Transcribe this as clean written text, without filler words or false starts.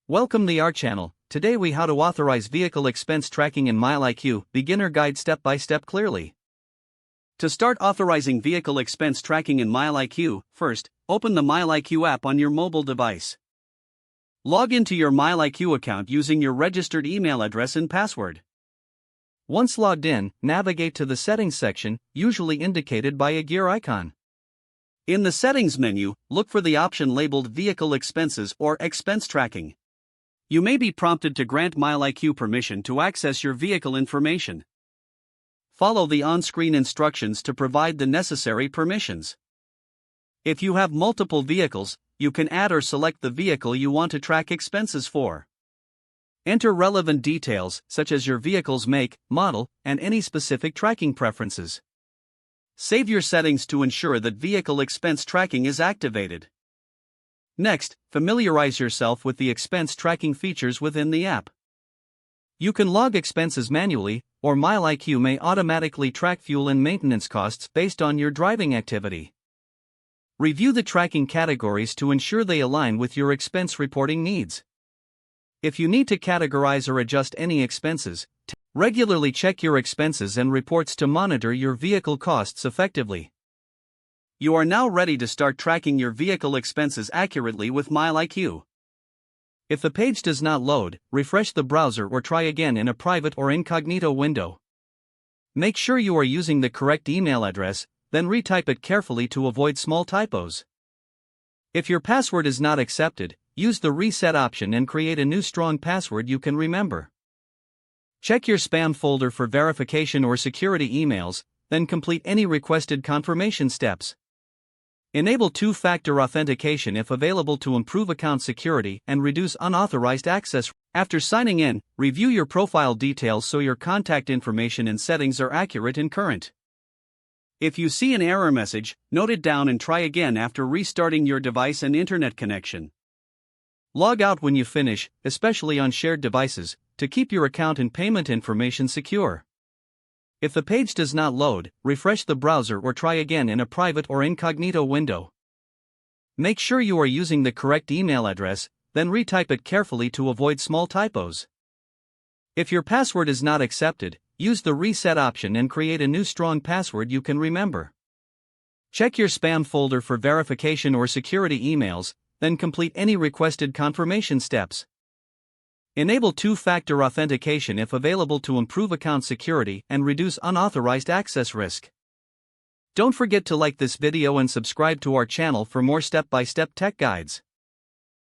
Welcome to our channel. Today we how to authorize vehicle expense tracking in MileIQ, beginner guide step by step clearly. To start authorizing vehicle expense tracking in MileIQ, first, open the MileIQ app on your mobile device. Log into your MileIQ account using your registered email address and password. Once logged in, navigate to the settings section, usually indicated by a gear icon. In the settings menu, look for the option labeled Vehicle Expenses or Expense Tracking. You may be prompted to grant MileIQ permission to access your vehicle information. Follow the on-screen instructions to provide the necessary permissions. If you have multiple vehicles, you can add or select the vehicle you want to track expenses for. Enter relevant details, such as your vehicle's make, model, and any specific tracking preferences. Save your settings to ensure that vehicle expense tracking is activated. Next, familiarize yourself with the expense tracking features within the app. You can log expenses manually, or MileIQ may automatically track fuel and maintenance costs based on your driving activity. Review the tracking categories to ensure they align with your expense reporting needs. If you need to categorize or adjust any expenses, regularly check your expenses and reports to monitor your vehicle costs effectively. You are now ready to start tracking your vehicle expenses accurately with MileIQ. If the page does not load, refresh the browser or try again in a private or incognito window. Make sure you are using the correct email address, then retype it carefully to avoid small typos. If your password is not accepted, use the reset option and create a new strong password you can remember. Check your spam folder for verification or security emails, then complete any requested confirmation steps. Enable two-factor authentication if available to improve account security and reduce unauthorized access. After signing in, review your profile details so your contact information and settings are accurate and current. If you see an error message, note it down and try again after restarting your device and internet connection. Log out when you finish, especially on shared devices, to keep your account and payment information secure. If the page does not load, refresh the browser or try again in a private or incognito window. Make sure you are using the correct email address, then retype it carefully to avoid small typos. If your password is not accepted, use the reset option and create a new strong password you can remember. Check your spam folder for verification or security emails, then complete any requested confirmation steps. Enable two-factor authentication if available to improve account security and reduce unauthorized access risk. Don't forget to like this video and subscribe to our channel for more step-by-step tech guides.